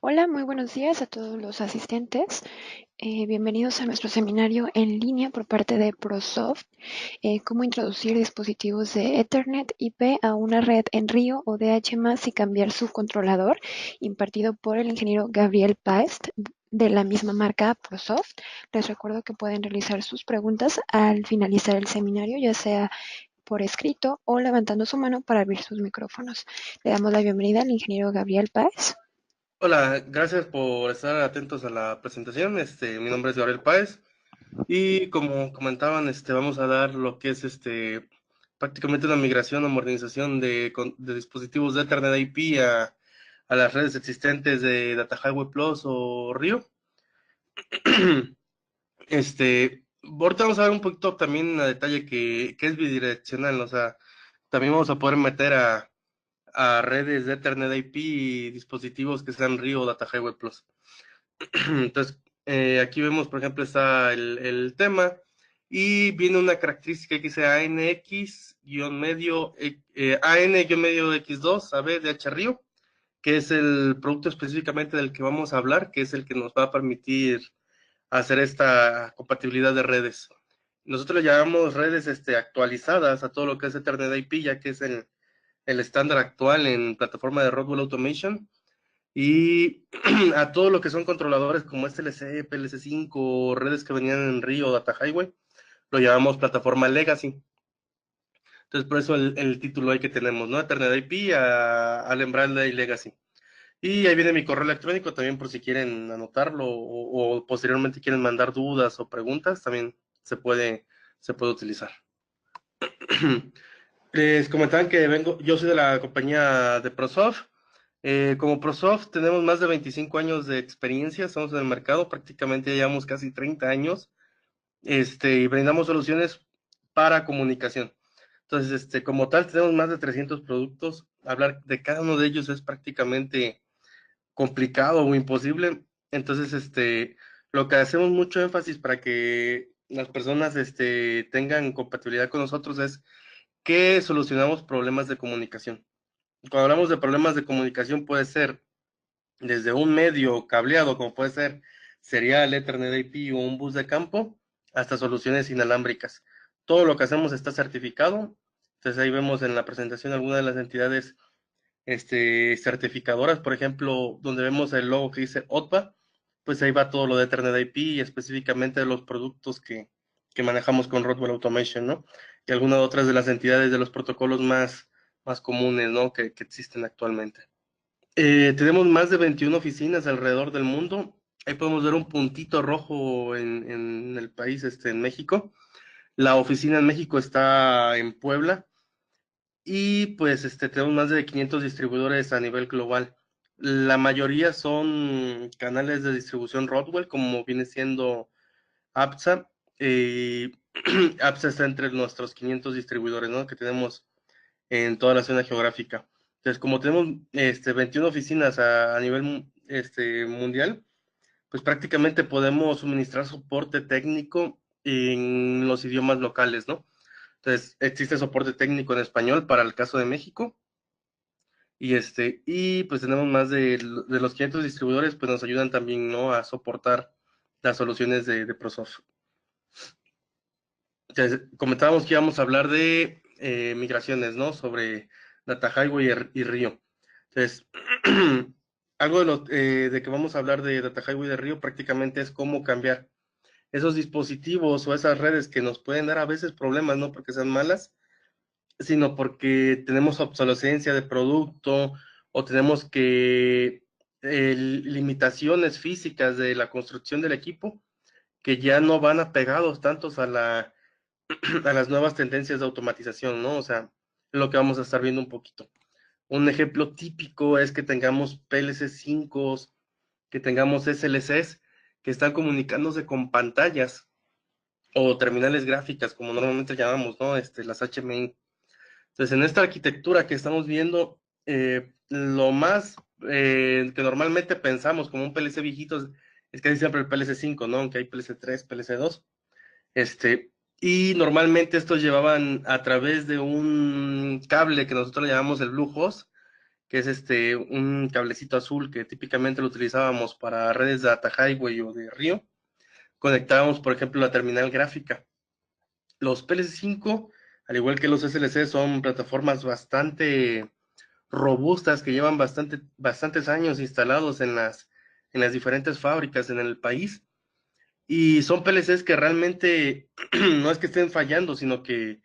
Hola, muy buenos días a todos los asistentes. Bienvenidos a nuestro seminario en línea por parte de ProSoft, cómo introducir dispositivos de Ethernet IP a una red en Río o DH+ y cambiar su controlador, impartido por el ingeniero Gabriel Páez de la misma marca ProSoft. Les recuerdo que pueden realizar sus preguntas al finalizar el seminario, ya sea por escrito o levantando su mano para abrir sus micrófonos. Le damos la bienvenida al ingeniero Gabriel Páez. Hola, gracias por estar atentos a la presentación. Mi nombre es Gabriel Páez y como comentaban, vamos a dar lo que es prácticamente una migración o modernización de dispositivos de Ethernet IP a las redes existentes de Data Highway Plus o Rio. Ahorita vamos a ver un poquito también a detalle que es bidireccional, o sea, también vamos a poder meter a redes de Ethernet IP y dispositivos que sean Rio o Data Highway Plus. Entonces, aquí vemos, por ejemplo, está el tema y viene una característica que dice ANX-medio, AN-medio X2, AB de H Río, que es el producto específicamente del que vamos a hablar, que es el que nos va a permitir hacer esta compatibilidad de redes. Nosotros le llamamos redes actualizadas a todo lo que es Ethernet IP, ya que es el estándar actual en plataforma de Rockwell Automation. Y a todo lo que son controladores como SLC, PLC5, redes que venían en Rio, Data Highway, lo llamamos plataforma Legacy. Entonces, por eso el título ahí que tenemos, ¿no? Ethernet IP a Allen Bradley Legacy. Y ahí viene mi correo electrónico también por si quieren anotarlo o posteriormente quieren mandar dudas o preguntas, también se puede utilizar. Les comentaban que yo soy de la compañía de ProSoft. Como ProSoft tenemos más de 25 años de experiencia, estamos en el mercado, prácticamente ya llevamos casi 30 años, y brindamos soluciones para comunicación. Entonces, como tal, tenemos más de 300 productos. Hablar de cada uno de ellos es prácticamente complicado o imposible. Entonces, lo que hacemos mucho énfasis para que las personas, tengan compatibilidad con nosotros es que solucionamos problemas de comunicación. Cuando hablamos de problemas de comunicación puede ser desde un medio cableado, como puede ser serial, Ethernet IP o un bus de campo, hasta soluciones inalámbricas. Todo lo que hacemos está certificado. Entonces ahí vemos en la presentación algunas de las entidades certificadoras, por ejemplo, donde vemos el logo que dice OTPA, pues ahí va todo lo de Ethernet IP y específicamente de los productos que manejamos con Rockwell Automation, ¿no? Y algunas otras de las entidades de los protocolos más comunes, ¿no? Que existen actualmente. Tenemos más de 21 oficinas alrededor del mundo. Ahí podemos ver un puntito rojo en el país, en México. La oficina en México está en Puebla y pues tenemos más de 500 distribuidores a nivel global. La mayoría son canales de distribución Rodwell, como viene siendo APSA. Eh, APSA está entre nuestros 500 distribuidores, ¿no? Que tenemos en toda la zona geográfica. Entonces, como tenemos 21 oficinas a nivel mundial, pues prácticamente podemos suministrar soporte técnico en los idiomas locales, ¿no? Entonces, existe soporte técnico en español para el caso de México y pues tenemos más de los 500 distribuidores, pues nos ayudan también, ¿no? A soportar las soluciones de ProSoft. Entonces, comentábamos que íbamos a hablar de migraciones, ¿no? Sobre Data Highway y Río. Entonces, algo de que vamos a hablar de Data Highway de Río prácticamente es cómo cambiar esos dispositivos o esas redes que nos pueden dar a veces problemas, no porque sean malas, sino porque tenemos obsolescencia de producto o tenemos limitaciones físicas de la construcción del equipo que ya no van apegados tantos a las nuevas tendencias de automatización, ¿no? O sea, lo que vamos a estar viendo un poquito. Un ejemplo típico es que tengamos PLC 5, que tengamos SLCs que están comunicándose con pantallas o terminales gráficas, como normalmente llamamos, ¿no? Las HMI. Entonces, en esta arquitectura que estamos viendo, lo más que normalmente pensamos como un PLC viejito es casi siempre el PLC 5, ¿no? Aunque hay PLC 3, PLC 2. Y normalmente estos llevaban a través de un cable que nosotros le llamamos el Blue Host, que es un cablecito azul que típicamente lo utilizábamos para redes de data highway o de río. Conectábamos, por ejemplo, la terminal gráfica. Los PLC5, al igual que los SLC, son plataformas bastante robustas que llevan bastantes años instalados en las diferentes fábricas en el país. Y son PLCs que realmente no es que estén fallando, sino que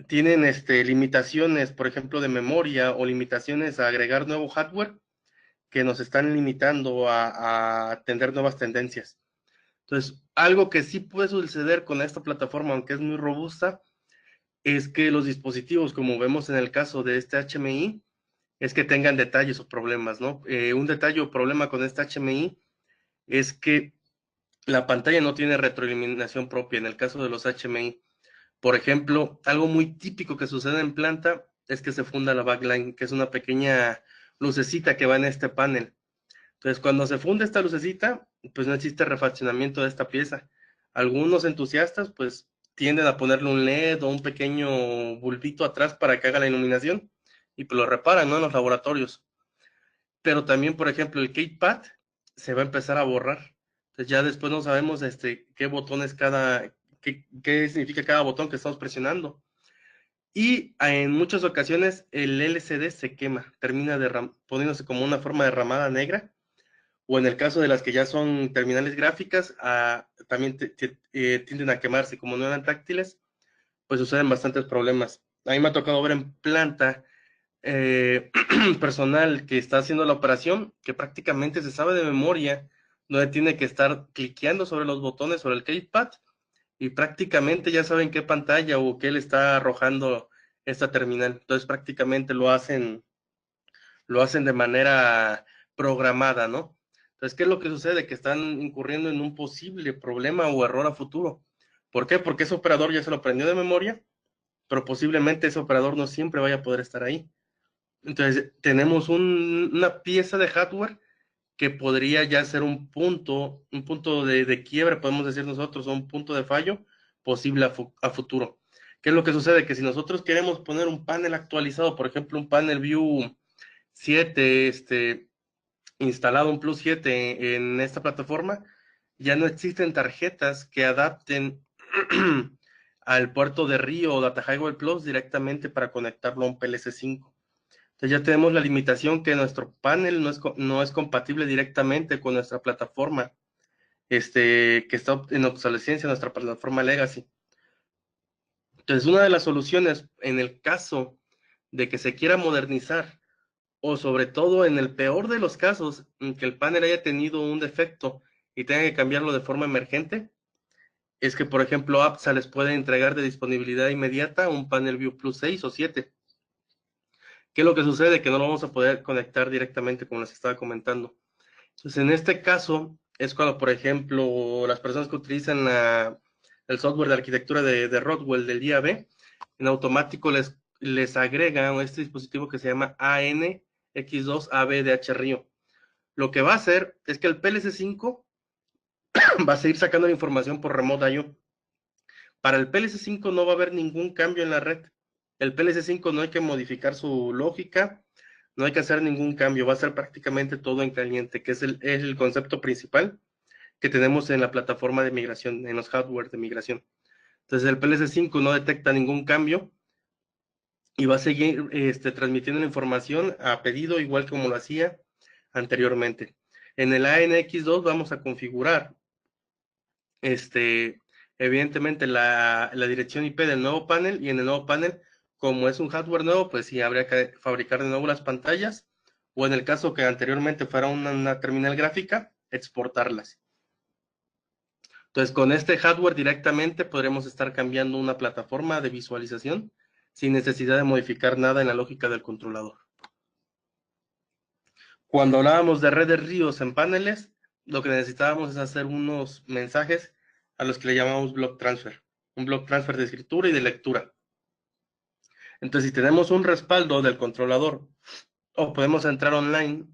tienen limitaciones, por ejemplo, de memoria o limitaciones a agregar nuevo hardware que nos están limitando a atender nuevas tendencias. Entonces, algo que sí puede suceder con esta plataforma, aunque es muy robusta, es que los dispositivos, como vemos en el caso de este HMI, es que tengan detalles o problemas, ¿no? Un detalle o problema con este HMI es que la pantalla no tiene retroiluminación propia en el caso de los HMI. Por ejemplo, algo muy típico que sucede en planta es que se funda la backline, que es una pequeña lucecita que va en este panel. Entonces, cuando se funde esta lucecita, pues no existe refaccionamiento de esta pieza. Algunos entusiastas, pues, tienden a ponerle un LED o un pequeño bulbito atrás para que haga la iluminación y pues lo reparan, ¿no? En los laboratorios. Pero también, por ejemplo, el Pad se va a empezar a borrar. Entonces ya después no sabemos qué botones qué significa cada botón que estamos presionando. Y en muchas ocasiones el LCD se quema, termina poniéndose como una forma de ramada negra, o en el caso de las que ya son terminales gráficas, también tienden a quemarse, como no eran táctiles, pues suceden bastantes problemas. A mí me ha tocado ver en planta personal que está haciendo la operación, que prácticamente se sabe de memoria, donde tiene que estar cliqueando sobre los botones, sobre el keypad, y prácticamente ya saben qué pantalla o qué le está arrojando esta terminal. Entonces prácticamente lo hacen de manera programada, ¿no? Entonces, ¿qué es lo que sucede? Que están incurriendo en un posible problema o error a futuro. ¿Por qué? Porque ese operador ya se lo aprendió de memoria, pero posiblemente ese operador no siempre vaya a poder estar ahí. Entonces, tenemos una pieza de hardware que podría ya ser un punto de quiebre, podemos decir nosotros, o un punto de fallo posible a futuro. ¿Qué es lo que sucede? Que si nosotros queremos poner un panel actualizado, por ejemplo, un panel View 7, instalado un Plus 7 en esta plataforma, ya no existen tarjetas que adapten al puerto de Río o Data Highway Plus directamente para conectarlo a un PLC5. Entonces ya tenemos la limitación que nuestro panel no es compatible directamente con nuestra plataforma, que está en obsolescencia, nuestra plataforma Legacy. Entonces, una de las soluciones en el caso de que se quiera modernizar, o sobre todo en el peor de los casos, en que el panel haya tenido un defecto y tenga que cambiarlo de forma emergente, es que, por ejemplo, APSA les puede entregar de disponibilidad inmediata un panel View Plus 6 o 7. ¿Qué es lo que sucede? Que no lo vamos a poder conectar directamente como les estaba comentando. Entonces, en este caso, es cuando, por ejemplo, las personas que utilizan el software de arquitectura de Rodwell del IAB, en automático les agrega este dispositivo que se llama ANX2ABDH-RIO. Lo que va a hacer es que el PLC5 va a seguir sacando la información por Remote I/O. Para el PLC5 no va a haber ningún cambio en la red. El PLC5 no hay que modificar su lógica, no hay que hacer ningún cambio, va a ser prácticamente todo en caliente, que es el concepto principal que tenemos en la plataforma de migración, en los hardware de migración. Entonces el PLC5 no detecta ningún cambio y va a seguir transmitiendo la información a pedido igual como lo hacía anteriormente. En el ANX2 vamos a configurar evidentemente la dirección IP del nuevo panel, y en el nuevo panel, como es un hardware nuevo, pues sí habría que fabricar de nuevo las pantallas, o en el caso que anteriormente fuera una terminal gráfica, exportarlas. Entonces, con este hardware directamente podremos estar cambiando una plataforma de visualización sin necesidad de modificar nada en la lógica del controlador. Cuando hablábamos de redes ríos en paneles, lo que necesitábamos es hacer unos mensajes a los que le llamamos block transfer, un block transfer de escritura y de lectura. Entonces, si tenemos un respaldo del controlador o podemos entrar online,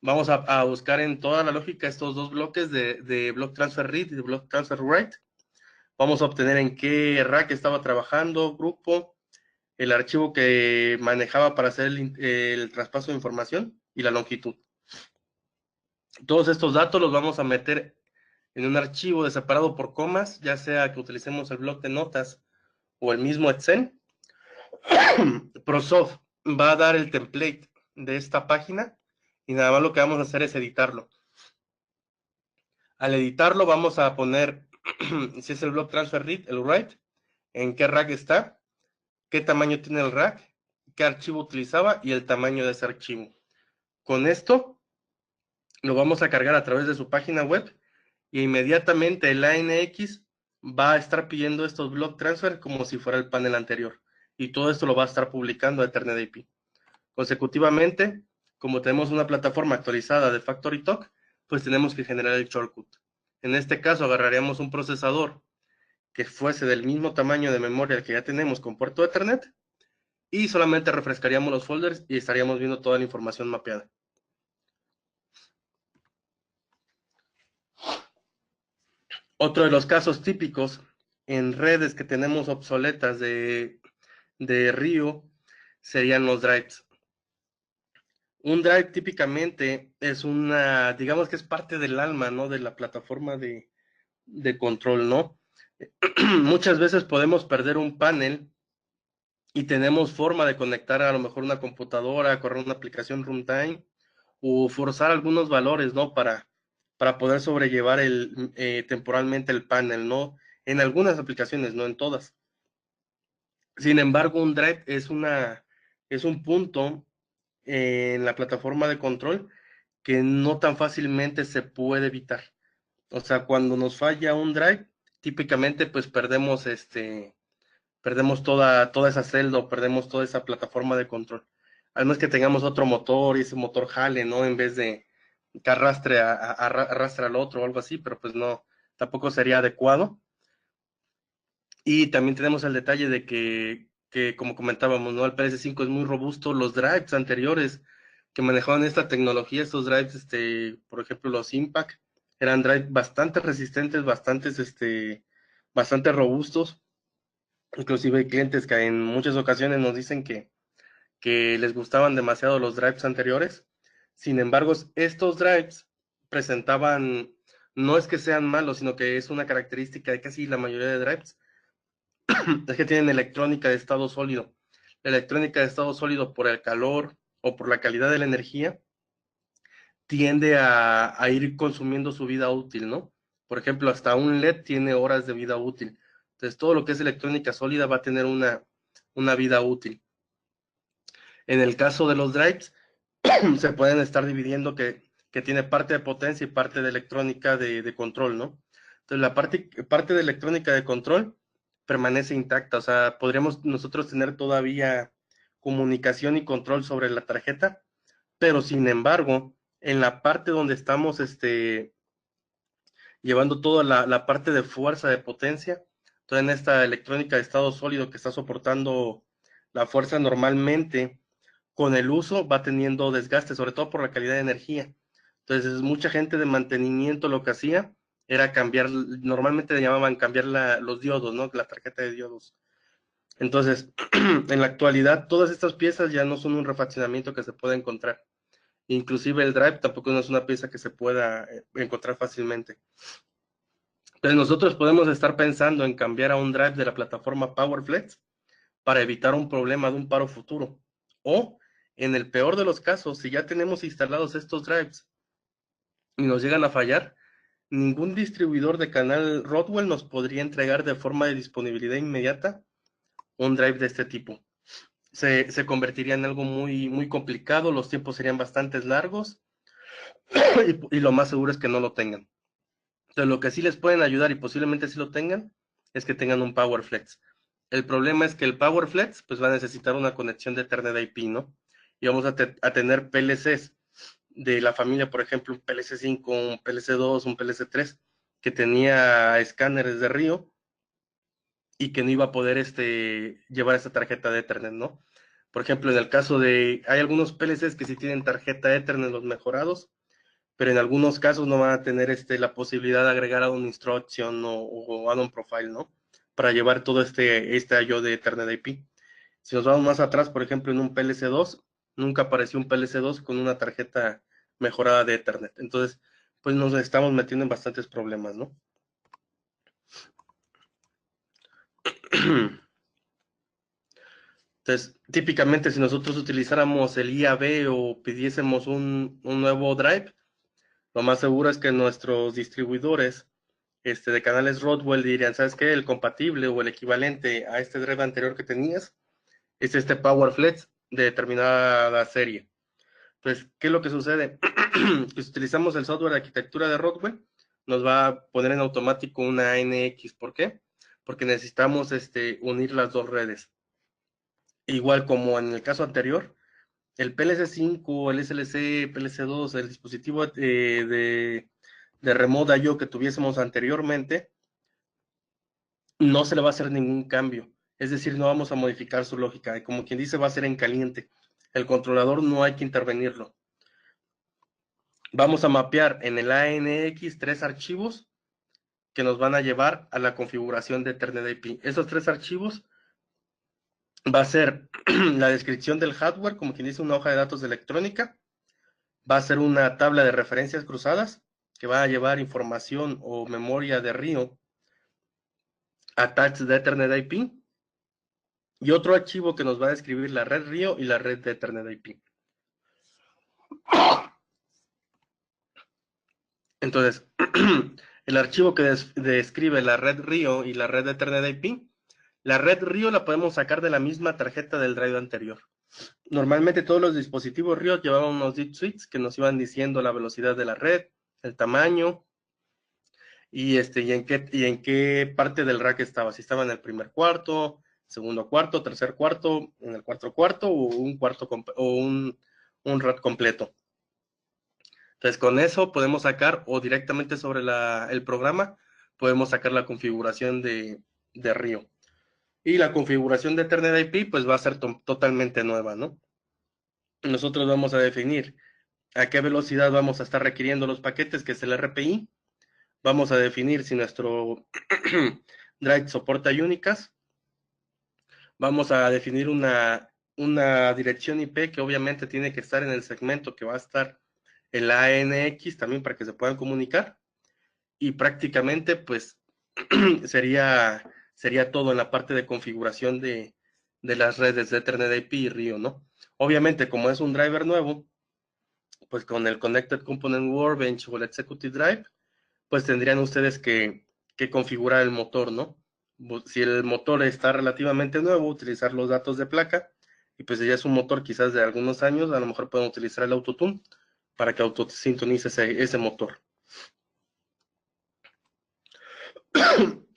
vamos a buscar en toda la lógica estos dos bloques de block transfer read y de block transfer write, vamos a obtener en qué rack estaba trabajando, grupo, el archivo que manejaba para hacer el traspaso de información y la longitud. Todos estos datos los vamos a meter en un archivo de separado por comas, ya sea que utilicemos el bloc de notas o el mismo Excel. ProSoft va a dar el template de esta página y nada más lo que vamos a hacer es editarlo. Al editarlo vamos a poner, si es el block transfer read, el write, en qué rack está, qué tamaño tiene el rack, qué archivo utilizaba y el tamaño de ese archivo. Con esto lo vamos a cargar a través de su página web y inmediatamente el ANX va a estar pidiendo estos block transfer como si fuera el panel anterior. Y todo esto lo va a estar publicando a Ethernet IP. Consecutivamente, como tenemos una plataforma actualizada de FactoryTalk, pues tenemos que generar el shortcut. En este caso, agarraríamos un procesador que fuese del mismo tamaño de memoria que ya tenemos con puerto Ethernet y solamente refrescaríamos los folders y estaríamos viendo toda la información mapeada. Otro de los casos típicos en redes que tenemos obsoletas de Río serían los drives. Un drive típicamente es una, digamos que es parte del alma, ¿no? De la plataforma de control, ¿no? Muchas veces podemos perder un panel y tenemos forma de conectar a lo mejor una computadora, correr una aplicación runtime o forzar algunos valores, ¿no? Para poder sobrellevar temporalmente el panel, ¿no? En algunas aplicaciones, no en todas. Sin embargo, un drive es un punto en la plataforma de control que no tan fácilmente se puede evitar. O sea, cuando nos falla un drive, típicamente pues perdemos toda esa celda o perdemos toda esa plataforma de control. Al menos que tengamos otro motor y ese motor jale, ¿no? En vez de que arrastre al otro o algo así, pero pues no, tampoco sería adecuado. Y también tenemos el detalle de que como comentábamos, ¿no? El PS5 es muy robusto. Los drives anteriores que manejaban esta tecnología, estos drives, por ejemplo, los Impact, eran drives bastante resistentes, bastante robustos. Inclusive hay clientes que en muchas ocasiones nos dicen que les gustaban demasiado los drives anteriores. Sin embargo, estos drives presentaban, no es que sean malos, sino que es una característica de casi la mayoría de drives, es que tienen electrónica de estado sólido. La electrónica de estado sólido por el calor o por la calidad de la energía tiende a ir consumiendo su vida útil, ¿no? Por ejemplo, hasta un LED tiene horas de vida útil. Entonces, todo lo que es electrónica sólida va a tener una vida útil. En el caso de los drives, se pueden estar dividiendo que tiene parte de potencia y parte de electrónica de control, ¿no? Entonces, la parte de electrónica de control permanece intacta, o sea, podríamos nosotros tener todavía comunicación y control sobre la tarjeta, pero sin embargo, en la parte donde estamos llevando toda la parte de fuerza, de potencia, toda en esta electrónica de estado sólido que está soportando la fuerza normalmente, con el uso va teniendo desgaste, sobre todo por la calidad de energía. Entonces, mucha gente de mantenimiento lo que hacía era cambiar, normalmente le llamaban cambiar los diodos, ¿no? La tarjeta de diodos. Entonces, en la actualidad, todas estas piezas ya no son un refaccionamiento que se pueda encontrar. Inclusive el drive tampoco no es una pieza que se pueda encontrar fácilmente. Entonces, nosotros podemos estar pensando en cambiar a un drive de la plataforma PowerFlex para evitar un problema de un paro futuro. O, en el peor de los casos, si ya tenemos instalados estos drives y nos llegan a fallar, ningún distribuidor de canal Rodwell nos podría entregar de forma de disponibilidad inmediata un drive de este tipo. Se convertiría en algo muy, muy complicado, los tiempos serían bastante largos y lo más seguro es que no lo tengan. Entonces, lo que sí les pueden ayudar y posiblemente sí lo tengan es que tengan un PowerFlex. El problema es que el PowerFlex pues va a necesitar una conexión de Ethernet IP, ¿no? Y vamos a tener PLCs de la familia, por ejemplo, un PLC5, un PLC2, un PLC3, que tenía escáneres de Río y que no iba a poder llevar esa tarjeta de Ethernet, ¿no? Por ejemplo, en el caso hay algunos PLCs que sí tienen tarjeta Ethernet, los mejorados, pero en algunos casos no van a tener la posibilidad de agregar add-on instruction o add-on profile, ¿no? Para llevar todo este I/O de Ethernet IP. Si nos vamos más atrás, por ejemplo, en un PLC2, nunca apareció un PLC2 con una tarjeta mejorada de Ethernet. Entonces, pues nos estamos metiendo en bastantes problemas, ¿no? Entonces, típicamente, si nosotros utilizáramos el IAB o pidiésemos un nuevo drive, lo más seguro es que nuestros distribuidores de canales Rodwell dirían, ¿sabes qué? El compatible o el equivalente a este drive anterior que tenías es este PowerFlex de determinada serie. Entonces, ¿qué es lo que sucede? Que si utilizamos el software de arquitectura de Rodwell, nos va a poner en automático una NX. ¿Por qué? Porque necesitamos unir las dos redes. Igual como en el caso anterior, el PLC5, el SLC, PLC2, el dispositivo de Remote I/O que tuviésemos anteriormente, no se le va a hacer ningún cambio. Es decir, no vamos a modificar su lógica. Como quien dice, va a ser en caliente. El controlador no hay que intervenirlo. Vamos a mapear en el ANX 3 archivos que nos van a llevar a la configuración de Ethernet IP. Esos 3 archivos va a ser la descripción del hardware, como quien dice, una hoja de datos electrónica. Va a ser una tabla de referencias cruzadas que va a llevar información o memoria de RIO a tags de Ethernet IP. Y otro archivo que nos va a describir la red RIO y la red de Ethernet IP. Entonces, el archivo que describe la red RIO y la red de Ethernet IP, la red RIO la podemos sacar de la misma tarjeta del drive anterior. Normalmente todos los dispositivos RIO llevaban unos DIP switches que nos iban diciendo la velocidad de la red, el tamaño y en qué parte del rack estaba. Si estaba en el primer cuarto, segundo cuarto, tercer cuarto, en el cuarto cuarto o un rack completo. Entonces, con eso podemos sacar, o directamente sobre el programa, podemos sacar la configuración de RIO. Y la configuración de Ethernet IP, pues va a ser totalmente nueva, ¿no? Nosotros vamos a definir a qué velocidad vamos a estar requiriendo los paquetes, que es el RPI. Vamos a definir si nuestro drive soporta Unicast. Vamos a definir una dirección IP que obviamente tiene que estar en el segmento que va a estar el ANX también para que se puedan comunicar. Y prácticamente pues sería todo en la parte de configuración de las redes de Ethernet IP y RIO, ¿no? Obviamente, como es un driver nuevo, pues con el Connected Component Workbench o el Executive Drive, pues tendrían ustedes que configurar el motor, ¿no? Si el motor está relativamente nuevo, utilizar los datos de placa, y pues si ya es un motor quizás de algunos años, a lo mejor pueden utilizar el AutoTune para que autosintonice ese motor.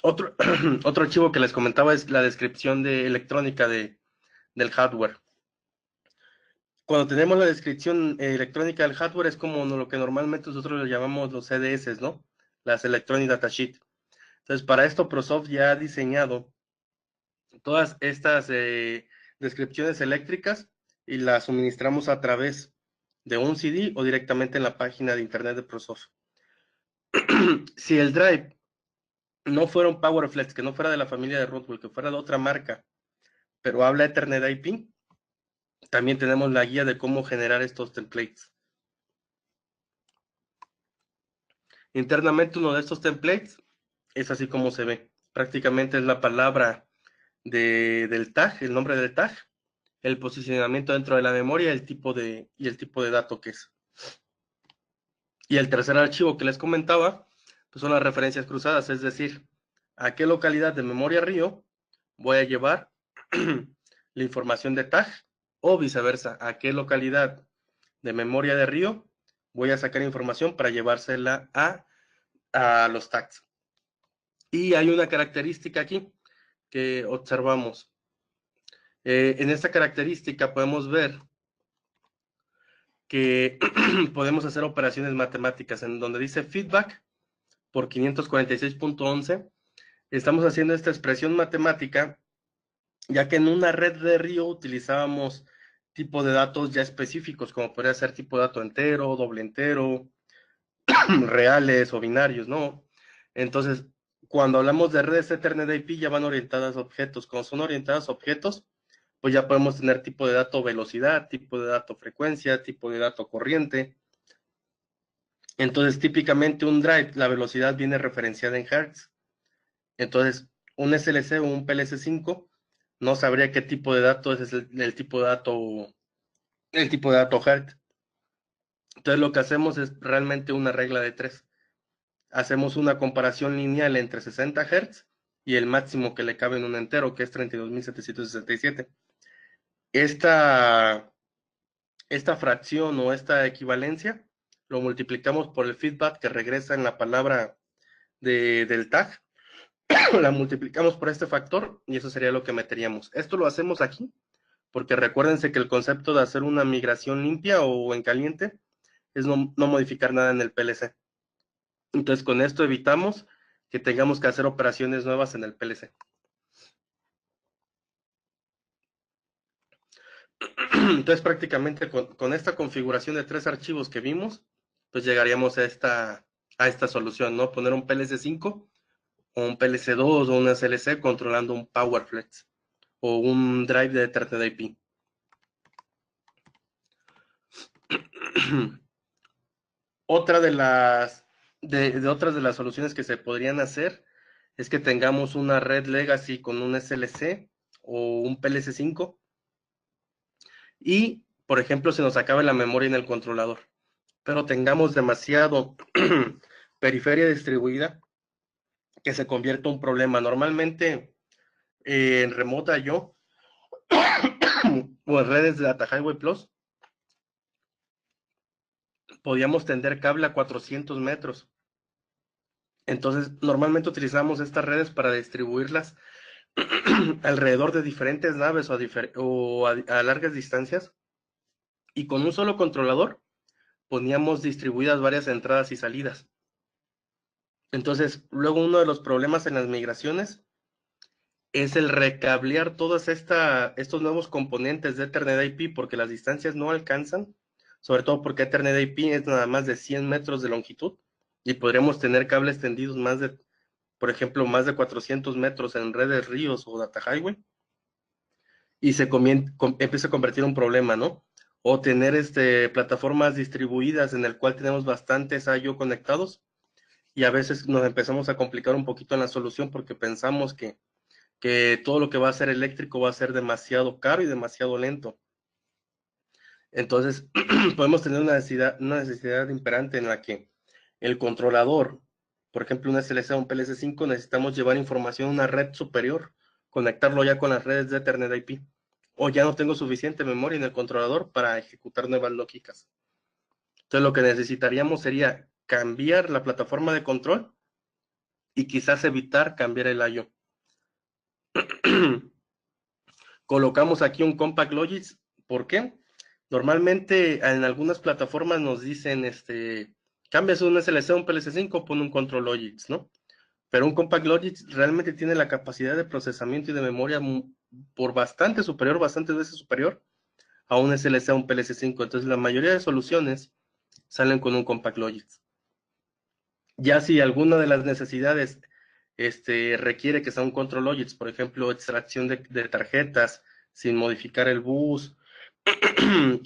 Otro, otro archivo que les comentaba es la descripción electrónica del hardware. Cuando tenemos la descripción electrónica del hardware es como lo que normalmente nosotros le llamamos los CDS, ¿no? Las Electronic Datasheet. Entonces, para esto ProSoft ya ha diseñado todas estas descripciones eléctricas y las suministramos a través de un CD o directamente en la página de internet de ProSoft. Si el drive no fuera un PowerFlex, que no fuera de la familia de Rodwell, que fuera de otra marca, pero habla Ethernet IP, también tenemos la guía de cómo generar estos templates. Internamente uno de estos templates es así como se ve. Prácticamente es la palabra del tag, el nombre del tag, el posicionamiento dentro de la memoria y el tipo de dato que es. Y el tercer archivo que les comentaba, pues son las referencias cruzadas, es decir, a qué localidad de memoria RIO voy a llevar la información de tag o viceversa, a qué localidad de memoria de RIO voy a sacar información para llevársela a los tags. Y hay una característica aquí que observamos. En esta característica podemos ver que podemos hacer operaciones matemáticas en donde dice feedback por 546.11. Estamos haciendo esta expresión matemática ya que en una red de RIO utilizábamos tipo de datos ya específicos, como podría ser tipo de dato entero, doble entero, reales o binarios, ¿no? Entonces, cuando hablamos de redes Ethernet IP ya van orientadas a objetos. Cuando son orientadas a objetos, pues ya podemos tener tipo de dato velocidad, tipo de dato frecuencia, tipo de dato corriente. Entonces, típicamente un drive, la velocidad viene referenciada en Hertz. Entonces, un SLC o un PLC5 no sabría qué tipo de dato es el tipo de dato, el tipo de dato Hertz. Entonces, lo que hacemos es realmente una regla de tres. Hacemos una comparación lineal entre 60 Hz y el máximo que le cabe en un entero, que es 32.767. Esta, esta fracción o esta equivalencia lo multiplicamos por el feedback que regresa en la palabra del tag, la multiplicamos por este factor y eso sería lo que meteríamos. Esto lo hacemos aquí porque recuérdense que el concepto de hacer una migración limpia o en caliente es no modificar nada en el PLC. Entonces con esto evitamos que tengamos que hacer operaciones nuevas en el PLC. Entonces prácticamente con esta configuración de tres archivos que vimos, pues llegaríamos a esta solución, ¿no? Poner un PLC5 o un PLC2 o una SLC controlando un PowerFlex o un drive de Ethernet IP. Otra otras de las soluciones que se podrían hacer es que tengamos una red legacy con un SLC o un PLC5 y, por ejemplo, se nos acabe la memoria en el controlador, pero tengamos demasiado periferia distribuida que se convierta en un problema. Normalmente en Remota yo o en redes de Data Highway Plus podíamos tender cable a 400 metros. Entonces, normalmente utilizamos estas redes para distribuirlas alrededor de diferentes naves a largas distancias y con un solo controlador poníamos distribuidas varias entradas y salidas. Entonces, luego uno de los problemas en las migraciones es el recablear todos estos nuevos componentes de Ethernet IP porque las distancias no alcanzan, sobre todo porque Ethernet IP es nada más de 100 metros de longitud y podríamos tener cables tendidos por ejemplo, más de 400 metros en redes ríos o data highway y empieza a convertir en un problema, ¿no? O tener plataformas distribuidas en el cual tenemos bastantes I/O conectados y a veces nos empezamos a complicar un poquito en la solución porque pensamos que todo lo que va a ser eléctrico va a ser demasiado caro y demasiado lento. Entonces, podemos tener una necesidad imperante en la que el controlador, por ejemplo, un SLC o un PLC5, necesitamos llevar información a una red superior, conectarlo ya con las redes de Ethernet IP. O ya no tengo suficiente memoria en el controlador para ejecutar nuevas lógicas. Entonces, lo que necesitaríamos sería cambiar la plataforma de control y quizás evitar cambiar el I/O. Colocamos aquí un Compact Logic. ¿Por qué? Normalmente en algunas plataformas nos dicen, cambias un SLC a un PLC5, pon un Control Logic, ¿no? Pero un Compact Logic realmente tiene la capacidad de procesamiento y de memoria por bastante superior, bastantes veces superior a un SLC a un PLC5. Entonces la mayoría de soluciones salen con un Compact Logic. Ya si alguna de las necesidades requiere que sea un Control Logic, por ejemplo, extracción de tarjetas sin modificar el bus,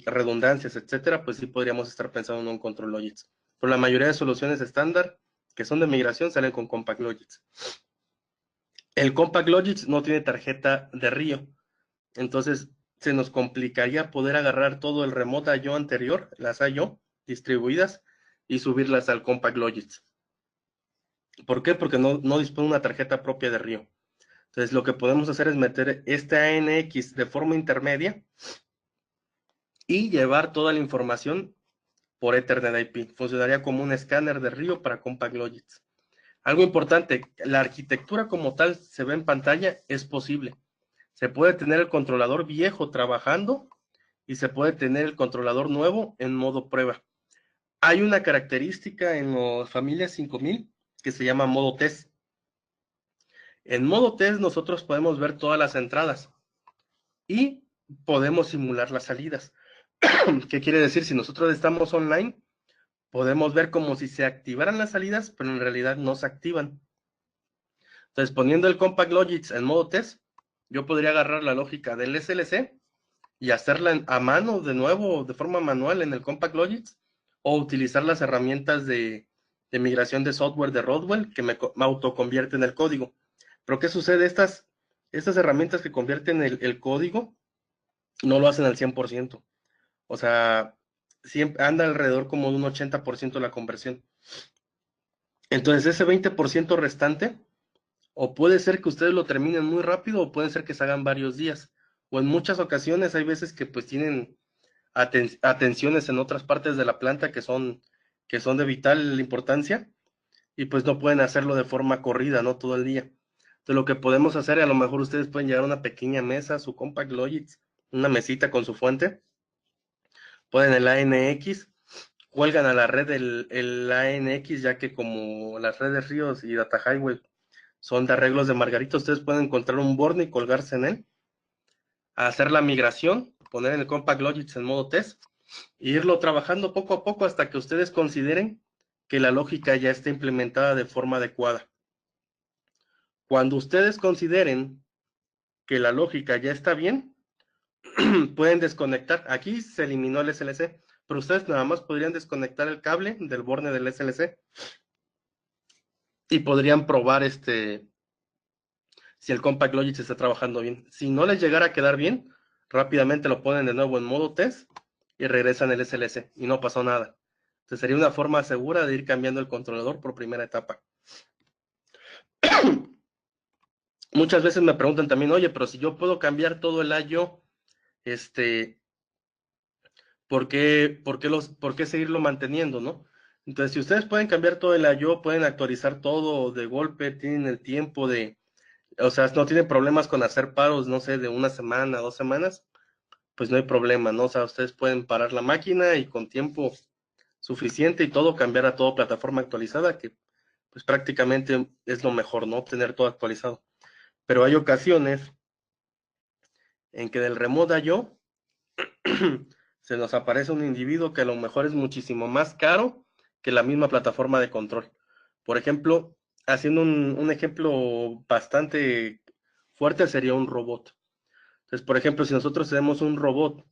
redundancias, etcétera, pues sí podríamos estar pensando en un Control Logic. Pero la mayoría de soluciones estándar que son de migración salen con Compact Logic. El Compact Logic no tiene tarjeta de río, entonces se nos complicaría poder agarrar todo el Remote I/O anterior, las I/O distribuidas, y subirlas al Compact Logic. ¿Por qué? Porque no dispone de una tarjeta propia de río. Entonces lo que podemos hacer es meter este ANX de forma intermedia y llevar toda la información por Ethernet IP. Funcionaría como un escáner de río para Compact Logic. Algo importante, la arquitectura como tal se ve en pantalla, es posible. Se puede tener el controlador viejo trabajando y se puede tener el controlador nuevo en modo prueba. Hay una característica en los Familia 5000 que se llama modo test. En modo test nosotros podemos ver todas las entradas y podemos simular las salidas. ¿Qué quiere decir? Si nosotros estamos online, podemos ver como si se activaran las salidas, pero en realidad no se activan. Entonces, poniendo el Compact Logic en modo test, yo podría agarrar la lógica del SLC y hacerla a mano de nuevo, de forma manual en el Compact Logic, o utilizar las herramientas de migración de software de Rodwell que me autoconvierten el código. Pero ¿qué sucede? Estas herramientas que convierten el código no lo hacen al 100%. O sea, siempre anda alrededor como de un 80% la conversión. Entonces, ese 20% restante, o puede ser que ustedes lo terminen muy rápido, o puede ser que se hagan varios días. O en muchas ocasiones hay veces que pues tienen atenciones en otras partes de la planta que son de vital importancia y pues no pueden hacerlo de forma corrida, ¿no? Todo el día. Entonces lo que podemos hacer, a lo mejor ustedes pueden llevar una pequeña mesa, su Compact Logic, una mesita con su fuente, pueden el ANX, cuelgan a la red el ANX, ya que como las redes Ríos y Data Highway son de arreglos de Margarita, ustedes pueden encontrar un borne y colgarse en él, hacer la migración, poner en el Compact Logic en modo test, e irlo trabajando poco a poco hasta que ustedes consideren que la lógica ya está implementada de forma adecuada. Cuando ustedes consideren que la lógica ya está bien, pueden desconectar. Aquí se eliminó el SLC, pero ustedes nada más podrían desconectar el cable del borne del SLC y podrían probar si el Compact Logic está trabajando bien. Si no les llegara a quedar bien, rápidamente lo ponen de nuevo en modo test y regresan el SLC y no pasó nada. Entonces sería una forma segura de ir cambiando el controlador por primera etapa. Muchas veces me preguntan también, oye, pero si yo puedo cambiar todo el I/O, este, ¿por qué seguirlo manteniendo, no? Entonces, si ustedes pueden cambiar todo el I/O, pueden actualizar todo de golpe, tienen el tiempo o sea, no tienen problemas con hacer paros, no sé, de una semana, 2 semanas, pues no hay problema, ¿no? O sea, ustedes pueden parar la máquina y con tiempo suficiente y todo, cambiar a todo plataforma actualizada, que pues prácticamente es lo mejor, ¿no? Tener todo actualizado. Pero hay ocasiones en que del remote I/O se nos aparece un individuo que a lo mejor es muchísimo más caro que la misma plataforma de control. Por ejemplo, haciendo un ejemplo bastante fuerte sería un robot. Entonces, por ejemplo, si nosotros tenemos un robot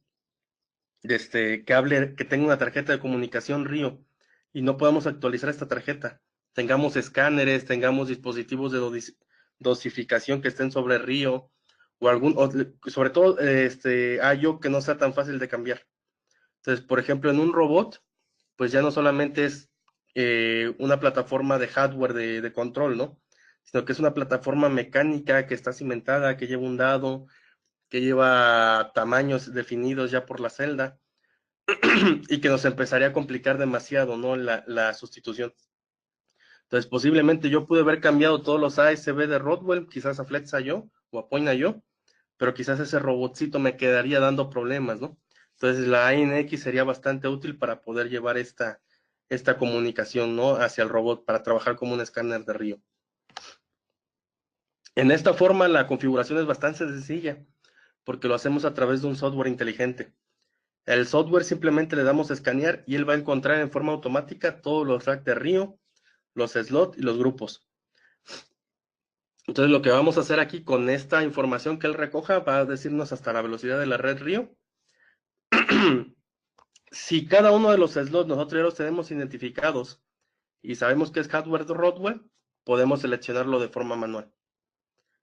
que tenga una tarjeta de comunicación Río y no podemos actualizar esta tarjeta, tengamos escáneres, tengamos dispositivos de dosificación que estén sobre Río o sobre todo I/O que no sea tan fácil de cambiar. Entonces, por ejemplo, en un robot, pues ya no solamente es una plataforma de hardware de control, ¿no? Sino que es una plataforma mecánica que está cimentada, que lleva un dado, que lleva tamaños definidos ya por la celda y que nos empezaría a complicar demasiado, ¿no? La sustitución. Entonces, posiblemente yo pude haber cambiado todos los ASB de Rodwell, quizás a Flexa yo o a Poina yo, pero quizás ese robotcito me quedaría dando problemas, ¿no? Entonces la ANX sería bastante útil para poder llevar esta comunicación, ¿no? Hacia el robot para trabajar como un escáner de río. En esta forma la configuración es bastante sencilla porque lo hacemos a través de un software inteligente. El software simplemente le damos a escanear y él va a encontrar en forma automática todos los racks de río, los slots y los grupos. Entonces lo que vamos a hacer aquí con esta información que él recoja va a decirnos hasta la velocidad de la red río. Si cada uno de los slots nosotros ya los tenemos identificados y sabemos que es hardware de Rodwell, podemos seleccionarlo de forma manual.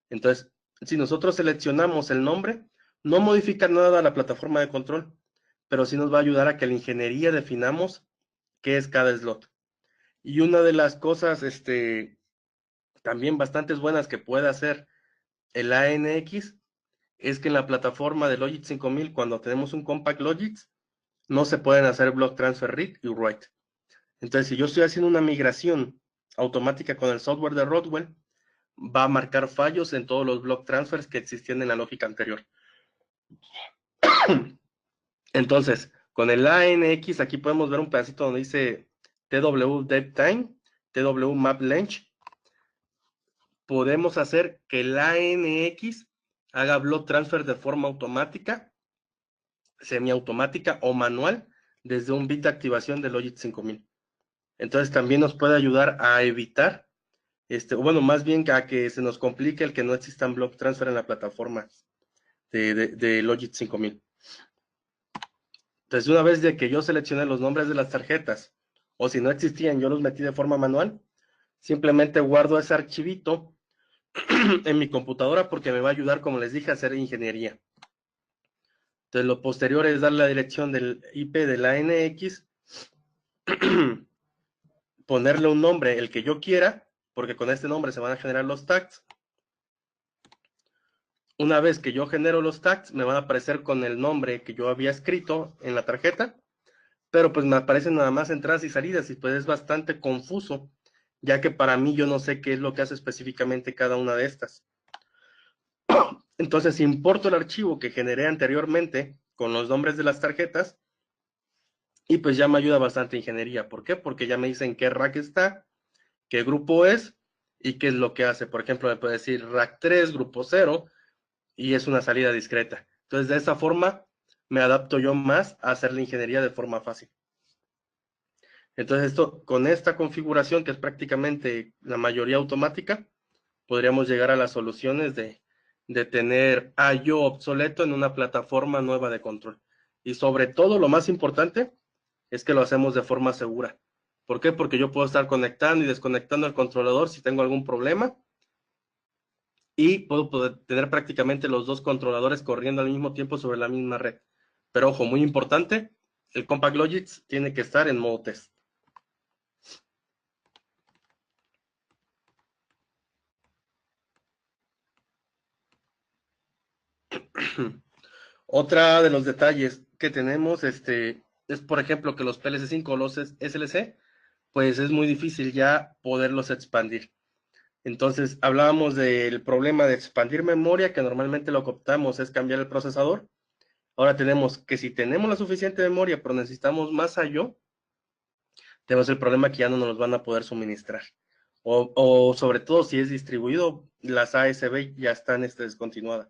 Entonces, si nosotros seleccionamos el nombre, no modifica nada la plataforma de control, pero sí nos va a ayudar a que la ingeniería definamos qué es cada slot. Y una de las cosas también bastante buenas que puede hacer el ANX es que en la plataforma de Logic 5000, cuando tenemos un Compact Logic, no se pueden hacer block transfer read y write. Entonces, si yo estoy haciendo una migración automática con el software de Rodwell, va a marcar fallos en todos los block transfers que existían en la lógica anterior. Entonces, con el ANX, aquí podemos ver un pedacito donde dice TW Dev Time, TW Map Length. Podemos hacer que el ANX haga block transfer de forma automática, semiautomática o manual desde un bit de activación de Logic 5000. Entonces también nos puede ayudar a evitar, bueno, más bien a que se nos complique el que no existan block transfer en la plataforma de Logit 5000. Entonces, una vez de que yo seleccioné los nombres de las tarjetas, o si no existían, yo los metí de forma manual, simplemente guardo ese archivito en mi computadora porque me va a ayudar, como les dije, a hacer ingeniería. Entonces, lo posterior es dar la dirección del IP de la NX, ponerle un nombre, el que yo quiera, porque con este nombre se van a generar los tags. Una vez que yo genero los tags, me van a aparecer con el nombre que yo había escrito en la tarjeta, pero pues me aparecen nada más entradas y salidas y pues es bastante confuso, ya que para mí yo no sé qué es lo que hace específicamente cada una de estas. Entonces importo el archivo que generé anteriormente con los nombres de las tarjetas y pues ya me ayuda bastante ingeniería. ¿Por qué? Porque ya me dicen qué rack está, qué grupo es y qué es lo que hace. Por ejemplo, me puede decir rack 3, grupo 0 y es una salida discreta. Entonces de esa forma me adapto yo más a hacer la ingeniería de forma fácil. Entonces esto, con esta configuración que es prácticamente la mayoría automática, podríamos llegar a las soluciones de tener I/O obsoleto en una plataforma nueva de control. Y sobre todo, lo más importante es que lo hacemos de forma segura. ¿Por qué? Porque yo puedo estar conectando y desconectando el controlador si tengo algún problema y puedo poder tener prácticamente los dos controladores corriendo al mismo tiempo sobre la misma red. Pero ojo, muy importante, el Compact Logic tiene que estar en modo test. Otra de los detalles que tenemos es, por ejemplo, que los PLC5 o los SLC, pues es muy difícil ya poderlos expandir. Entonces, hablábamos del problema de expandir memoria, que normalmente lo que optamos es cambiar el procesador. Ahora tenemos que si tenemos la suficiente memoria, pero necesitamos más I/O, tenemos el problema que ya no nos los van a poder suministrar. O sobre todo si es distribuido, las ASB ya están descontinuadas.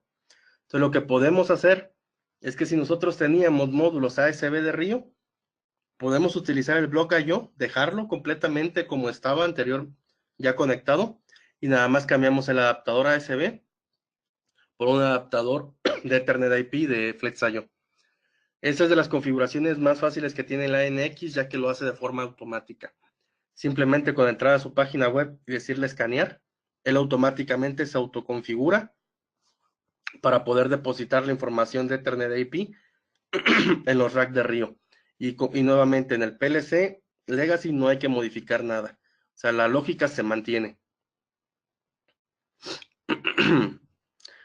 Entonces, lo que podemos hacer es que si nosotros teníamos módulos ASB de Río, podemos utilizar el block I/O, dejarlo completamente como estaba anterior, ya conectado, y nada más cambiamos el adaptador ASB por un adaptador de Ethernet IP de FlexIO. Esta es de las configuraciones más fáciles que tiene la NX, ya que lo hace de forma automática. Simplemente con entrar a su página web y decirle escanear, él automáticamente se autoconfigura para poder depositar la información de Ethernet IP en los racks de Río. Y nuevamente en el PLC Legacy no hay que modificar nada. O sea, la lógica se mantiene.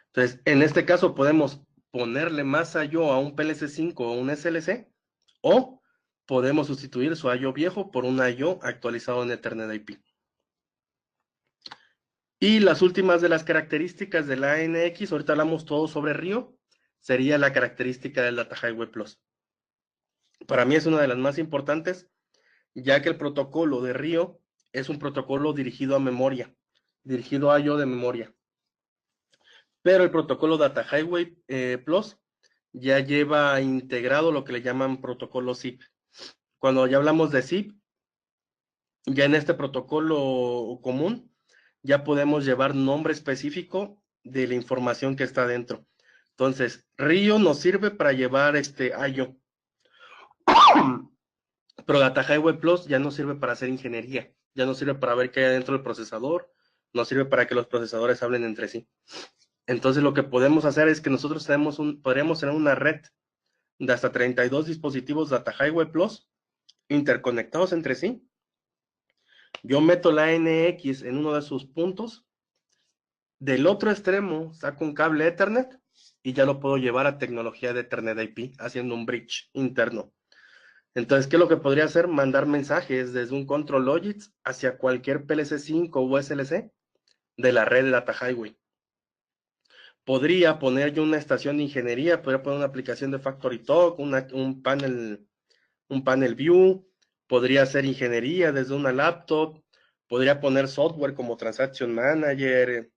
Entonces, en este caso podemos ponerle más I/O a un PLC5 o un SLC, o podemos sustituir su I/O viejo por un I/O actualizado en Ethernet IP. Y las últimas de las características de la NX, ahorita hablamos todo sobre Río, sería la característica del Data Highway Plus. Para mí es una de las más importantes, ya que el protocolo de Río es un protocolo dirigido a memoria, dirigido a I/O de memoria. Pero el protocolo Data Highway Plus ya lleva integrado lo que le llaman protocolo ZIP. Cuando ya hablamos de ZIP, ya en este protocolo común, ya podemos llevar nombre específico de la información que está dentro. Entonces, Río nos sirve para llevar I/O. Pero Data Highway Plus ya no sirve para hacer ingeniería, ya no sirve para ver qué hay dentro del procesador, no sirve para que los procesadores hablen entre sí. Entonces lo que podemos hacer es que nosotros podríamos tener una red de hasta 32 dispositivos Data Highway Plus interconectados entre sí. Yo meto la NX en uno de sus puntos, del otro extremo saco un cable Ethernet y ya lo puedo llevar a tecnología de Ethernet IP haciendo un bridge interno. Entonces, ¿qué es lo que podría hacer? Mandar mensajes desde un control Logix hacia cualquier PLC5 o SLC de la red de Data Highway. Podría poner yo una estación de ingeniería, podría poner una aplicación de Factory Talk, un panel view, podría hacer ingeniería desde una laptop, podría poner software como Transaction Manager,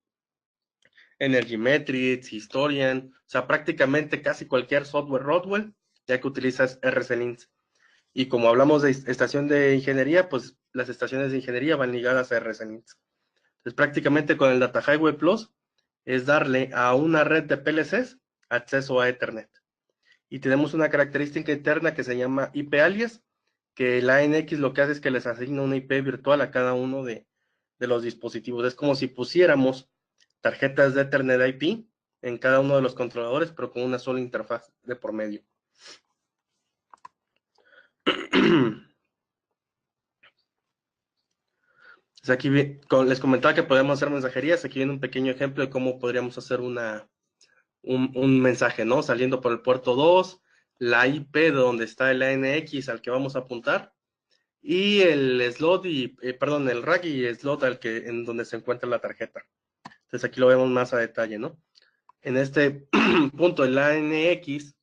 Energy Metrics, Historian, o sea, prácticamente casi cualquier software Rodwell, ya que utilizas RC-Links. Y como hablamos de estación de ingeniería, pues las estaciones de ingeniería van ligadas a RSLinks. Entonces, prácticamente con el Data Highway Plus es darle a una red de PLCs acceso a Ethernet. Y tenemos una característica interna que se llama IP alias, que la ANX lo que hace es que les asigna una IP virtual a cada uno de los dispositivos. Es como si pusiéramos tarjetas de Ethernet IP en cada uno de los controladores, pero con una sola interfaz de por medio. Entonces aquí les comentaba que podemos hacer mensajerías. Aquí viene un pequeño ejemplo de cómo podríamos hacer un mensaje, ¿no? Saliendo por el puerto 2, la IP de donde está el ANX al que vamos a apuntar, y el slot perdón, el rack y slot en donde se encuentra la tarjeta. Entonces aquí lo vemos más a detalle, ¿no? En este punto, el ANX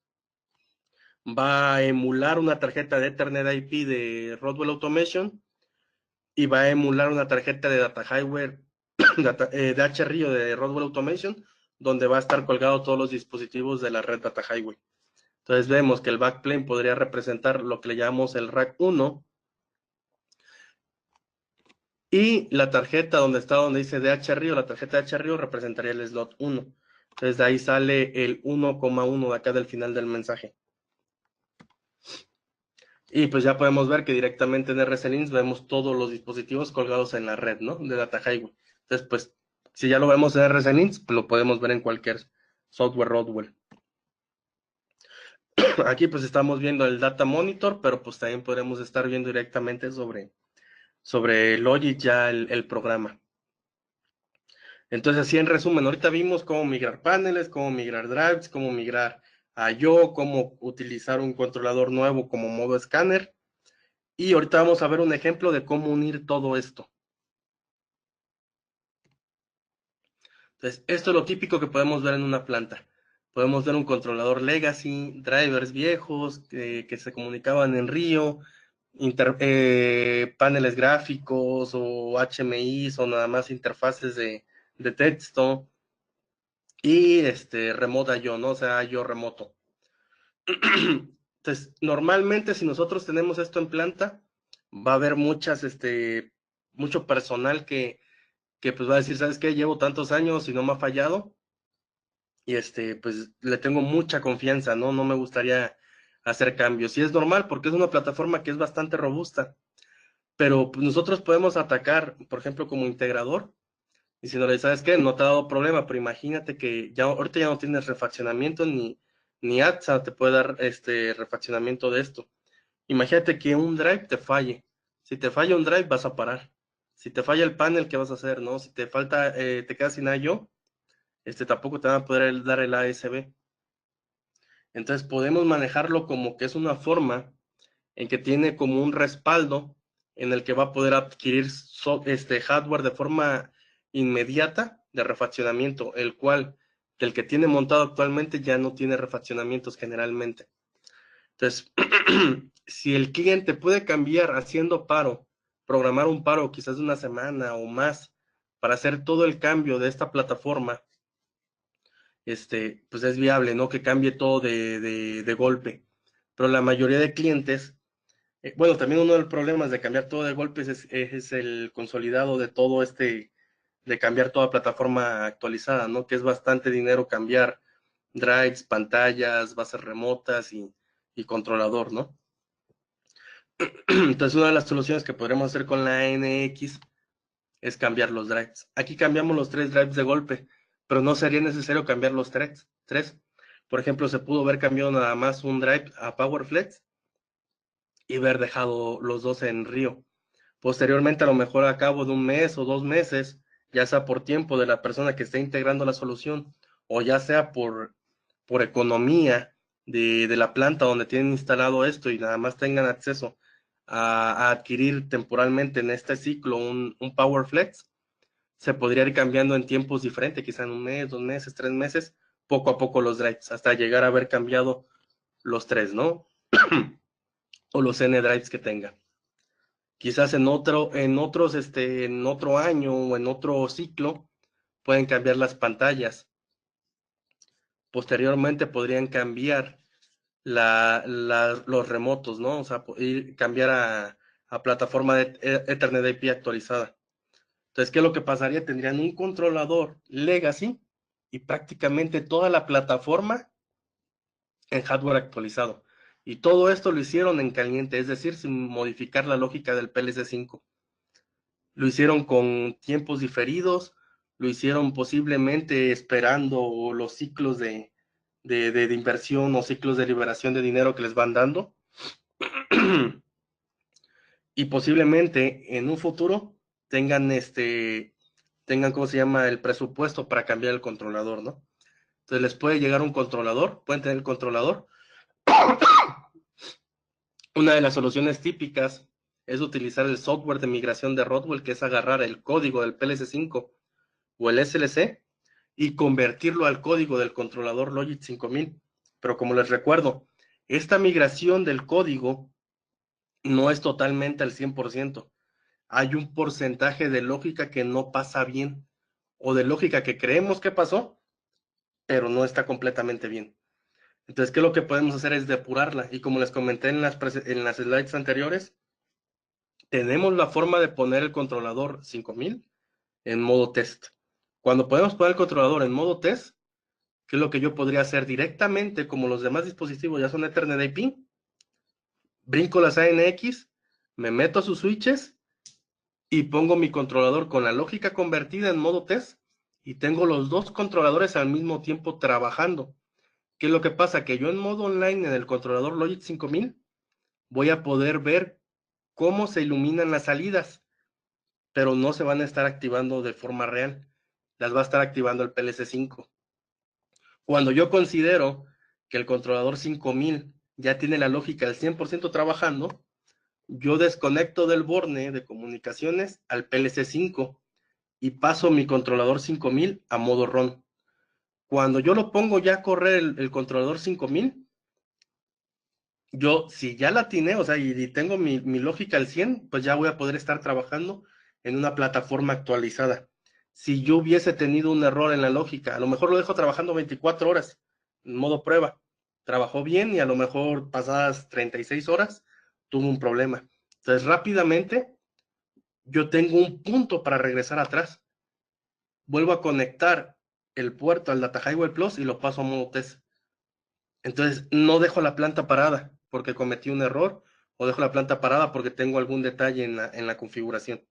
va a emular una tarjeta de Ethernet IP de Rodwell Automation y va a emular una tarjeta de Data Highway de HRIO de Rodwell Automation, donde va a estar colgado todos los dispositivos de la red Data Highway. Entonces vemos que el backplane podría representar lo que le llamamos el rack 1 y la tarjeta donde dice DHRIO, la tarjeta de HRIO representaría el slot 1. Entonces de ahí sale el 1,1 de acá del final del mensaje. Y pues ya podemos ver que directamente en RSLinks vemos todos los dispositivos colgados en la red, ¿no? De Data Highway. Entonces, pues, si ya lo vemos en RSLinks, pues lo podemos ver en cualquier software Rodwell. Aquí pues estamos viendo el Data Monitor, pero pues también podremos estar viendo directamente sobre Logic ya el programa. Entonces, así en resumen, ahorita vimos cómo migrar paneles, cómo migrar drives, cómo migrar a I/O, cómo utilizar un controlador nuevo como modo escáner. Y ahorita vamos a ver un ejemplo de cómo unir todo esto. Entonces, esto es lo típico que podemos ver en una planta. Podemos ver un controlador legacy, drivers viejos que se comunicaban en Rio, paneles gráficos o HMIs o nada más interfaces de texto y remota yo, ¿no? O sea, yo remoto. Entonces, normalmente si nosotros tenemos esto en planta, va a haber mucho personal que pues va a decir, ¿sabes qué? Llevo tantos años y no me ha fallado y pues le tengo mucha confianza, ¿no? No me gustaría hacer cambios. Y es normal porque es una plataforma que es bastante robusta, pero pues, nosotros podemos atacar, por ejemplo, como integrador, diciéndole, ¿sabes qué? No te ha dado problema, pero imagínate que ya ahorita ya no tienes refaccionamiento ni ATSA te puede dar refaccionamiento de esto. Imagínate que un drive te falle. Si te falla un drive, vas a parar. Si te falla el panel, ¿qué vas a hacer, no? Si te falta, te quedas sin I/O, tampoco te van a poder dar el ASB. Entonces podemos manejarlo como que es una forma en que tiene como un respaldo en el que va a poder adquirir hardware de forma inmediata de refaccionamiento, el cual del que tiene montado actualmente ya no tiene refaccionamientos generalmente. Entonces, si el cliente puede cambiar haciendo paro, programar un paro quizás de una semana o más para hacer todo el cambio de esta plataforma, pues es viable, ¿no? Que cambie todo de golpe. Pero la mayoría de clientes, bueno, también uno de los problemas de cambiar todo de golpe es el consolidado de todo de cambiar toda plataforma actualizada, ¿no? Que es bastante dinero cambiar drives, pantallas, bases remotas y controlador, ¿no? Entonces, una de las soluciones que podremos hacer con la NX es cambiar los drives. Aquí cambiamos los 3 drives de golpe, pero no sería necesario cambiar los tres. Por ejemplo, se pudo haber cambiado nada más un drive a PowerFlex y haber dejado los dos en Río. Posteriormente, a lo mejor a cabo de un mes o 2 meses, ya sea por tiempo de la persona que esté integrando la solución o ya sea por economía de la planta donde tienen instalado esto y nada más tengan acceso a adquirir temporalmente en este ciclo un PowerFlex, se podría ir cambiando en tiempos diferentes, quizá en un mes, 2 meses, 3 meses, poco a poco los drives, hasta llegar a haber cambiado los tres, ¿no? O los N drives que tenga. Quizás en otro año o en otro ciclo pueden cambiar las pantallas. Posteriormente podrían cambiar los remotos, ¿no? O sea, cambiar a plataforma de Ethernet IP actualizada. Entonces, ¿qué es lo que pasaría? Tendrían un controlador legacy y prácticamente toda la plataforma en hardware actualizado. Y todo esto lo hicieron en caliente, es decir, sin modificar la lógica del PLC 5. Lo hicieron con tiempos diferidos, lo hicieron posiblemente esperando los ciclos de inversión o ciclos de liberación de dinero que les van dando. Y posiblemente en un futuro tengan, ¿cómo se llama?, el presupuesto para cambiar el controlador, ¿no? Entonces les puede llegar un controlador, pueden tener el controlador. Una de las soluciones típicas es utilizar el software de migración de Rodwell, que es agarrar el código del PLC 5 o el SLC y convertirlo al código del controlador Logic 5000. Pero como les recuerdo, esta migración del código no es totalmente al 100%. Hay un porcentaje de lógica que no pasa bien, o de lógica que creemos que pasó, pero no está completamente bien. Entonces, ¿qué es lo que podemos hacer? Es depurarla. Y como les comenté en las slides anteriores, tenemos la forma de poner el controlador 5000 en modo test. Cuando podemos poner el controlador en modo test, ¿qué es lo que yo podría hacer directamente? Como los demás dispositivos ya son Ethernet IP, brinco las ANX, me meto a sus switches y pongo mi controlador con la lógica convertida en modo test y tengo los dos controladores al mismo tiempo trabajando. ¿Qué es lo que pasa? Que yo en modo online en el controlador Logic 5000 voy a poder ver cómo se iluminan las salidas, pero no se van a estar activando de forma real. Las va a estar activando el PLC 5. Cuando yo considero que el controlador 5000 ya tiene la lógica al 100% trabajando, yo desconecto del borne de comunicaciones al PLC 5 y paso mi controlador 5000 a modo RON. Cuando yo lo pongo ya a correr el controlador 5000, yo si ya la atiné, o sea, y tengo mi lógica al 100, pues ya voy a poder estar trabajando en una plataforma actualizada. Si yo hubiese tenido un error en la lógica, a lo mejor lo dejo trabajando 24 horas en modo prueba. Trabajó bien y a lo mejor pasadas 36 horas tuvo un problema. Entonces rápidamente yo tengo un punto para regresar atrás. Vuelvo a conectar el puerto al Data Highway Plus y lo paso a modo test. Entonces no dejo la planta parada porque cometí un error o dejo la planta parada porque tengo algún detalle en la configuración.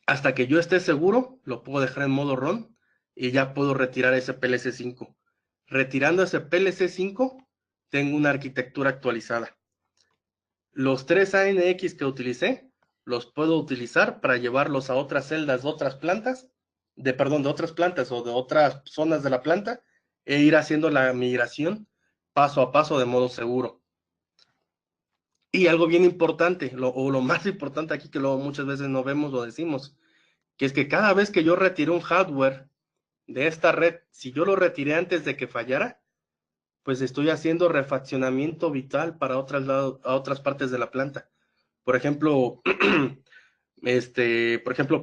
Hasta que yo esté seguro, lo puedo dejar en modo RON y ya puedo retirar ese PLC 5. Retirando ese PLC 5, tengo una arquitectura actualizada. Los 3 ANX que utilicé, los puedo utilizar para llevarlos a otras celdas de otras plantas, de otras plantas o de otras zonas de la planta, e ir haciendo la migración paso a paso de modo seguro. Y algo bien importante, o lo más importante aquí que luego muchas veces no vemos o decimos, que es que cada vez que yo retiré un hardware de esta red, si yo lo retiré antes de que fallara, pues estoy haciendo refaccionamiento vital para a otras partes de la planta. Por ejemplo,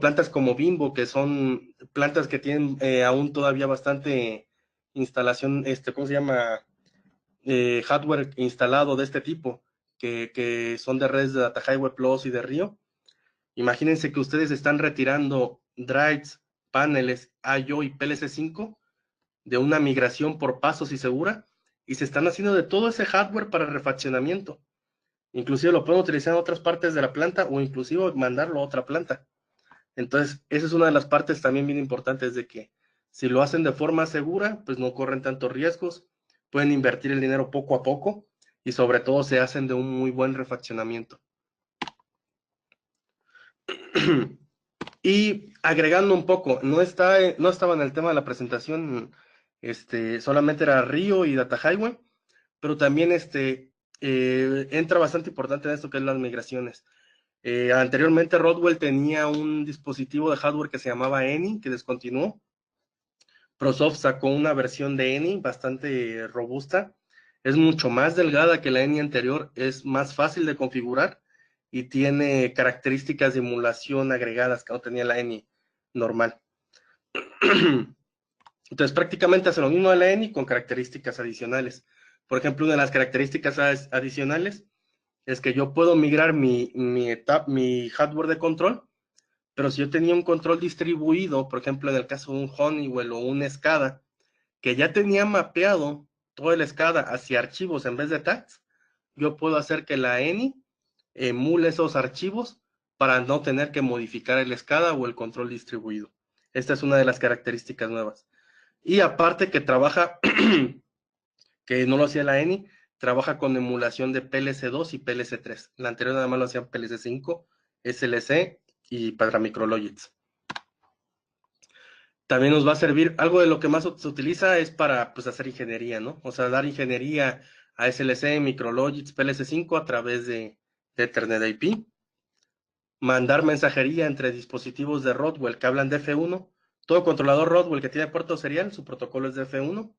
plantas como Bimbo, que son plantas que tienen aún todavía bastante instalación, ¿cómo se llama? Hardware instalado de este tipo, que son de redes de Data Highway Plus y de Río. Imagínense que ustedes están retirando drives, paneles, I/O y PLC 5 de una migración por pasos y segura, y se están haciendo de todo ese hardware para refaccionamiento. Inclusive lo pueden utilizar en otras partes de la planta o inclusive mandarlo a otra planta. Entonces, esa es una de las partes también bien importantes de que si lo hacen de forma segura, pues no corren tantos riesgos, pueden invertir el dinero poco a poco y sobre todo se hacen de un muy buen refaccionamiento. Y agregando un poco, no estaba en el tema de la presentación, solamente era Río y Data Highway, pero también entra bastante importante en esto que es las migraciones. Anteriormente Rodwell tenía un dispositivo de hardware que se llamaba ENI, que descontinuó. ProSoft sacó una versión de ENI bastante robusta, es mucho más delgada que la ENI anterior, es más fácil de configurar y tiene características de emulación agregadas que no tenía la ENI normal. Entonces prácticamente hace lo mismo de la ENI con características adicionales. Por ejemplo, una de las características adicionales es que yo puedo migrar mi hardware de control, pero si yo tenía un control distribuido, por ejemplo, en el caso de un Honeywell o un SCADA, que ya tenía mapeado todo el SCADA hacia archivos en vez de tags, yo puedo hacer que la ENI emule esos archivos para no tener que modificar el SCADA o el control distribuido. Esta es una de las características nuevas. Y aparte que trabaja, que no lo hacía la ENI, trabaja con emulación de PLC2 y PLC3. La anterior nada más lo hacía PLC5, SLC y para Micrologits. También nos va a servir, algo de lo que más se utiliza es para pues, hacer ingeniería, ¿no? O sea, dar ingeniería a SLC, Micrologits, PLC5 a través de Ethernet IP. Mandar mensajería entre dispositivos de Rothwell que hablan de F1. Todo controlador Rothwell que tiene puerto serial, su protocolo es de F1.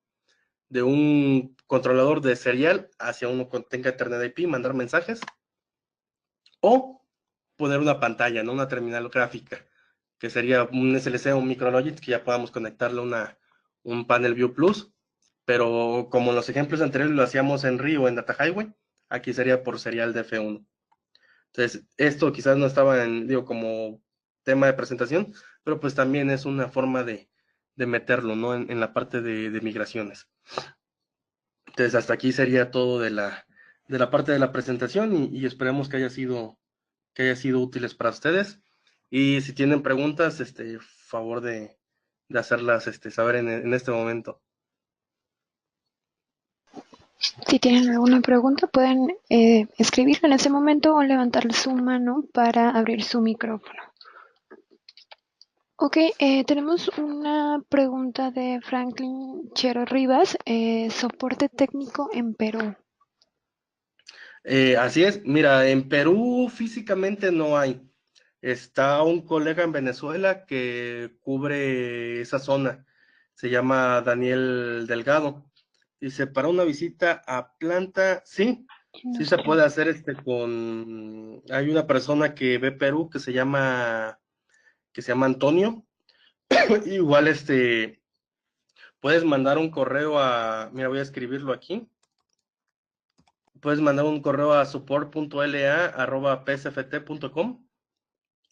De un controlador de serial hacia uno que tenga Ethernet IP, mandar mensajes. O poner una pantalla, ¿no? Una terminal gráfica, que sería un SLC o un Micrologit, que ya podamos conectarle un panel View Plus. Pero como en los ejemplos anteriores lo hacíamos en RIO o en Data Highway, aquí sería por serial de F1. Entonces, esto quizás no estaba digo, como tema de presentación, pero pues también es una forma de meterlo, ¿no? En la parte de migraciones. Entonces, hasta aquí sería todo de la parte de la presentación y esperemos que haya sido útiles para ustedes. Y si tienen preguntas, favor de hacerlas saber en este momento. Si tienen alguna pregunta, pueden escribirla en ese momento o levantar su mano para abrir su micrófono. Ok, tenemos una pregunta de Franklin Chero Rivas, soporte técnico en Perú. Así es, mira, en Perú físicamente no hay. Está un colega en Venezuela que cubre esa zona. Se llama Daniel Delgado. Dice, para una visita a planta, sí, sí se puede hacer hay una persona que ve Perú que se llama Antonio. Igual puedes mandar un correo mira, voy a escribirlo aquí. Puedes mandar un correo a support.la@psft.com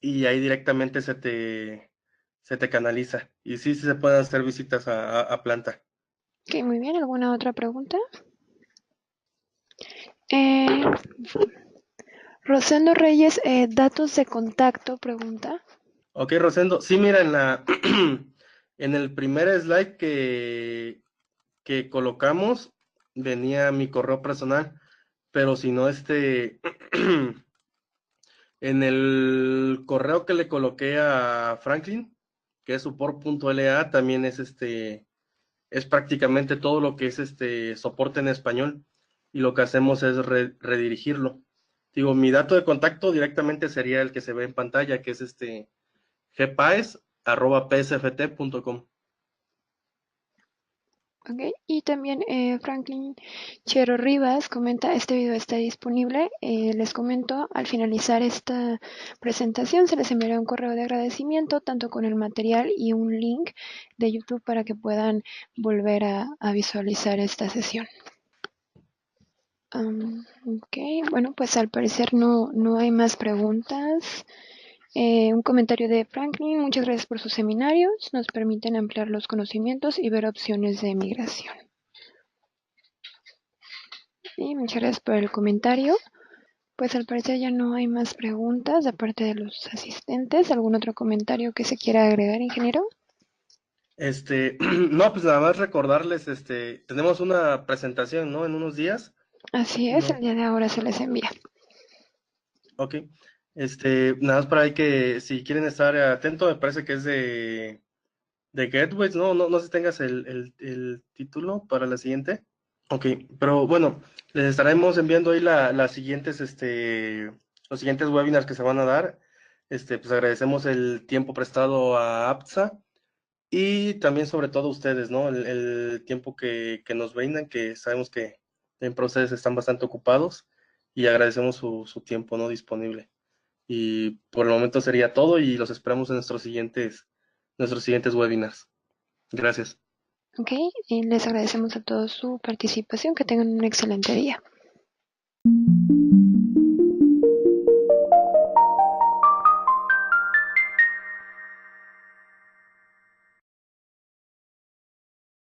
y ahí directamente se te canaliza. Y sí, sí se pueden hacer visitas a planta. Ok, muy bien. ¿Alguna otra pregunta? Eh, Rosendo Reyes, datos de contacto, pregunta. Ok, Rosendo. Sí, mira, en el primer slide que colocamos venía mi correo personal, pero si no, en el correo que le coloqué a Franklin, que es support.la, también es prácticamente todo lo que es soporte en español y lo que hacemos es redirigirlo. Digo, mi dato de contacto directamente sería el que se ve en pantalla, que es gpaes@psft.com. Okay. Y también Franklin Chero Rivas comenta, este video está disponible. Les comento, al finalizar esta presentación se les enviará un correo de agradecimiento, tanto con el material y un link de YouTube para que puedan volver a visualizar esta sesión. Ok, bueno, pues al parecer no hay más preguntas. Un comentario de Franklin, muchas gracias por sus seminarios, nos permiten ampliar los conocimientos y ver opciones de migración. Y muchas gracias por el comentario. Pues al parecer ya no hay más preguntas de parte de los asistentes. ¿Algún otro comentario que se quiera agregar, ingeniero? No, pues nada más recordarles, tenemos una presentación, ¿no? En unos días. Así es, el No, día de ahora se les envía. ok. Nada más para ahí que si quieren estar atentos, me parece que es de Gateways, ¿no? No, no sé si tengas el título para la siguiente. Ok, pero bueno, les estaremos enviando ahí los siguientes webinars que se van a dar. Pues agradecemos el tiempo prestado a APSA y también sobre todo a ustedes, ¿no? El tiempo que nos brindan, que sabemos que en procesos están bastante ocupados y agradecemos su tiempo, ¿no? Disponible. Y por el momento sería todo y los esperamos en nuestros siguientes webinars. Gracias. Ok, y les agradecemos a todos su participación. Que tengan un excelente día.